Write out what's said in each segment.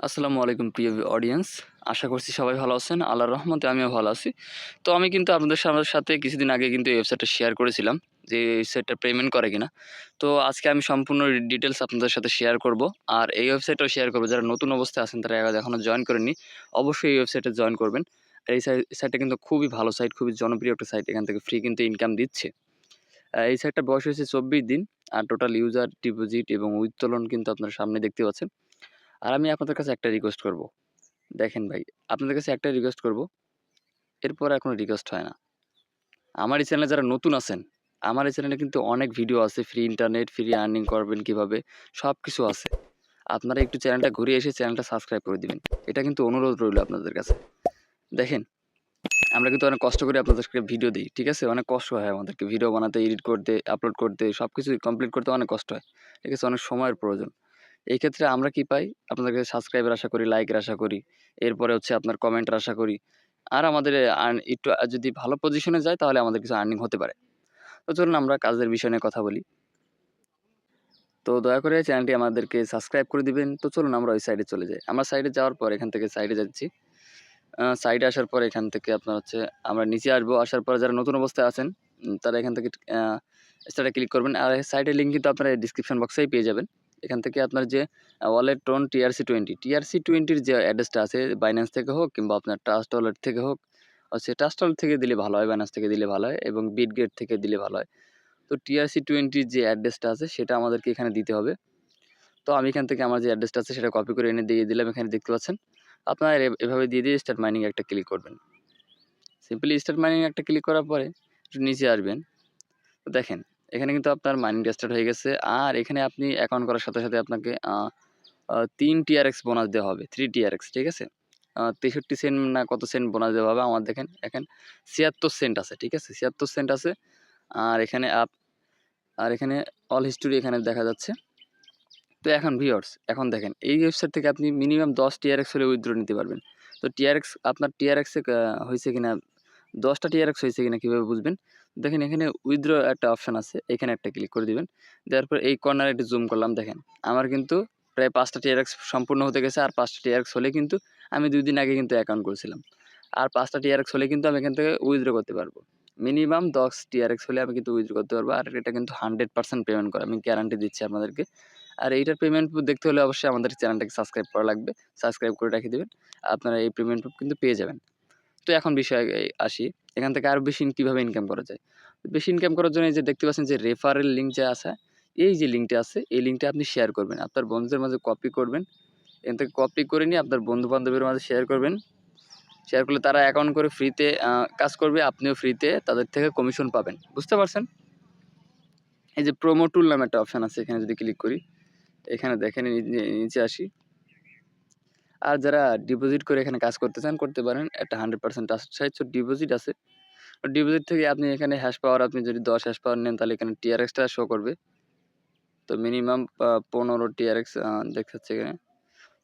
আসসালামু আলাইকুম প্রিয় অডিয়েন্স। আশা করছি সবাই ভালো আছেন। আল্লাহর রহমতে আমিও ভালো আছি। তো আমি কিন্তু আপনাদের সাথে কিছুদিন আগে কিন্তু এই ওয়েবসাইটটা শেয়ার করেছিলাম যে এই ওয়েবসাইটটা পেমেন্ট করে কিনা। তো আজকে আমি সম্পূর্ণ ডিটেইলস আপনাদের সাথে শেয়ার করব। আর এই ওয়েবসাইটটাও শেয়ার করব। যারা নতুন অবস্থায় আছেন তারা এখনো জয়েন করেননি, অবশ্যই এই ওয়েবসাইটে জয়েন করবেন। আর এই সাইটটা কিন্তু খুবই ভালো সাইট, খুবই জনপ্রিয় একটা সাইট। এখান থেকে ফ্রি কিন্তু ইনকাম দিচ্ছে। এই সাইটটার বয়স হয়েছে ২৪ দিন। আর টোটাল ইউজার, ডিপোজিট এবং উত্তোলন কিন্তু আপনারা সামনে দেখতে পাচ্ছেন। আর আমি আপনাদের কাছে একটা রিকোয়েস্ট করব। দেখেন ভাই, আপনাদের কাছে একটাই রিকোয়েস্ট করব, এরপর আর কোনো রিকোয়েস্ট হয় না। আমার এই চ্যানেলে যারা নতুন আছেন, আমার এই চ্যানেলে কিন্তু অনেক ভিডিও আছে, ফ্রি ইন্টারনেট, ফ্রি আর্নিং করবেন কিভাবে, সবকিছু আছে। আপনারা একটু চ্যানেলটা ঘুরে এসে চ্যানেলটা সাবস্ক্রাইব করে দিবেন। এটা কিন্তু অনুরোধ রইল আপনাদের কাছে। দেখেন, আমরা কিন্তু অনেক কষ্ট করে আপনাদেরকে ভিডিও দিই, ঠিক আছে? অনেক কষ্ট হয় আমাদেরকে ভিডিও বানাতে, এডিট করতে, আপলোড করতে, সবকিছু কমপ্লিট করতে অনেক কষ্ট হয়। ঠিক আছে? অনেক সময়ের প্রয়োজন। এই ক্ষেত্রে আমরা কি পাই? আপনাদের কাছে সাবস্ক্রাইবের আশা করি, লাইকের আশা করি। এরপরে হচ্ছে আপনার কমেন্টের আশা করি। আর আমাদের একটু যদি ভালো পজিশনে যায় তাহলে আমাদের কিছু আর্নিং হতে পারে। তো চলুন আমরা কাজের বিষয় নিয়ে কথা বলি। তো দয়া করে চ্যানেলটি আমাদেরকে সাবস্ক্রাইব করে দিবেন। তো চলুন আমরা ওই সাইডে চলে যাই। আমরা সাইডে যাওয়ার পর এখান থেকে সাইডে যাচ্ছি। সাইডে আসার পর এখান থেকে আপনার হচ্ছে আমরা নিচে আসবো। আসার পরে যারা নতুন অবস্থায় আছেন তারা এখান থেকে স্টার্টে ক্লিক করবেন। আর সাইটের লিঙ্ক কিন্তু আপনারা ডিসক্রিপশন বক্সেই পেয়ে যাবেন। এখান থেকে আপনার যে ওয়ালেট টোন TRC20 র যে অ্যাড্রেসটা আছে বাইন্যান্স থেকে হোক কিংবা আপনার ট্রাস্ট ওয়ালেট থেকে হোক, হচ্ছে ট্রাস্ট ওয়ালেট থেকে দিলে ভালো হয়, বাইন্যান্স থেকে দিলে ভালো হয় এবং বিটগেট থেকে দিলে ভালো হয়। তো TRC20 র যে অ্যাড্রেসটা আছে সেটা আমাদেরকে এখানে দিতে হবে। তো আমি এখান থেকে আমার যে অ্যাড্রেসটা আছে সেটা কপি করে এনে দিয়ে দিলাম, এখানে দেখতে পাচ্ছেন। আপনারা এভাবে দিয়ে স্টার্ট মাইনিং একটা ক্লিক করবেন। সিম্পলি স্টার্ট মাইনিং একটা ক্লিক করার পরে একটু নিচে আসবেন। তো দেখেন, এখানে কিন্তু আপনার মাইনিংটা স্টার্ট হয়ে গেছে। আর এখানে আপনি অ্যাকাউন্ট করার সাথে, সাথে আপনাকে ৩ TRX বোনাস দেওয়া হবে। 3 TRX, ঠিক আছে? ৬৩ সেন্ট না কত সেন্ট বোনাস দেওয়া হবে। আমার দেখেন এখন ৭৬ সেন্ট আছে, ঠিক আছে? ৭৬ সেন্ট আছে। আর এখানে আর এখানে অল হিস্টোরি এখানে দেখা যাচ্ছে। তো এখন ভিউয়ার্স, এখন দেখেন এই ওয়েবসাইট থেকে আপনি মিনিমাম ১০ TRX হলে উইথড্র নিতে পারবেন। তো আপনার TRX এ হইছে কিনা, ১০ টা TRX হইছে কিনা কিভাবে বুঝবেন? দেখেন এখানে উইথড্র একটা অপশন আছে। এখানে একটা ক্লিক করে দিবেন। দেওয়ার পর এই কর্নারে একটু জুম করলাম, দেখেন। আমার কিন্তু প্রায় ৫ টা TRX সম্পূর্ণ হতে গেছে। আর ৫ টা TRX হলে কিন্তু আমি ২ দিন আগে কিন্তু অ্যাকাউন্ট করেছিলাম। আর ৫ টা TRX হলে কিন্তু আমি এখান থেকে উইথড্র করতে পারবো। মিনিমাম ১০ TRX হলে আমি কিন্তু উইথড্র করতে পারবো। আর এটা কিন্তু 100% পেমেন্ট করা। আমি গ্যারান্টি দিচ্ছি আপনাদেরকে। আর এইটার পেমেন্ট প্রুফ দেখতে হলে অবশ্যই আমাদের চ্যানেলটাকে সাবস্ক্রাইব করা লাগবে। সাবস্ক্রাইব করে রেখে দিবেন। আপনারা এই পেমেন্ট প্রুফ কিন্তু পেয়ে যাবেন। তো এখন বিষয়ে আসি। এখান থেকে আরো বেশি কিভাবে ইনকাম করা যায়? বেশি ইনকাম করার জন্য এই যে দেখতে পাচ্ছেন যে রেফারেল লিঙ্ক যে আছে, এই যে লিঙ্কটা আছে, এই লিঙ্কটা আপনি শেয়ার করবেন। আপনার বন্ধুদের মাঝে কপি করবেন। এখান থেকে কপি করে নিয়ে আপনার বন্ধু-বান্ধবের মাঝে শেয়ার করবেন। শেয়ার করলে তারা অ্যাকাউন্ট করে ফ্রিতে কাজ করবে। আপনিও ফ্রিতে তাদের থেকে কমিশন পাবেন। বুঝতে পারছেন? এই যে প্রোমো টুল নামে একটা অপশন আছে, এখানে যদি ক্লিক করি, এখানে দেখেন নিচে আসি। আর যারা ডিপোজিট করে এখানে কাজ করতে চান করতে পারেন। একটা 100% ট্রাস্টেড সাইট। সো ডিপোজিট আছে। ডিপোজিট থেকে আপনি এখানে হ্যাশ পাওয়ার, আপনি যদি ১০ হ্যাশ পাওয়ার নেন তাহলে এখানে TRX টা শো করবে। তো মিনিমাম ১৫ TRX দেখাচ্ছে এখানে।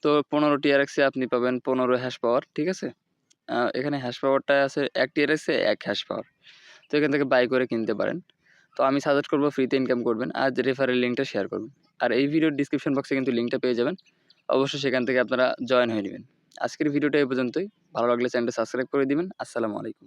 তো ১৫ TRX এ আপনি পাবেন ১৫ হ্যাশ পাওয়ার, ঠিক আছে? এখানে হ্যাশ পাওয়ারটা আছে ১ TRX এ ১ হ্যাশ পাওয়ার। তো এখান থেকে বাই করে কিনতে পারেন। তো আমি সাজেস্ট করব ফ্রিতে ইনকাম করবেন আর যে রেফারেল লিঙ্কটা শেয়ার করবেন। আর এই ভিডিওর ডিসক্রিপশন বক্সে কিন্তু লিঙ্কটা পেয়ে যাবেন। অবশ্যই সেখান থেকে আপনারা জয়েন হয়ে নিবেন। আজকের ভিডিওটা এই পর্যন্তই। ভালো লাগলে চ্যানেলটা সাবস্ক্রাইব করে দিবেন। আসসালামু আলাইকুম।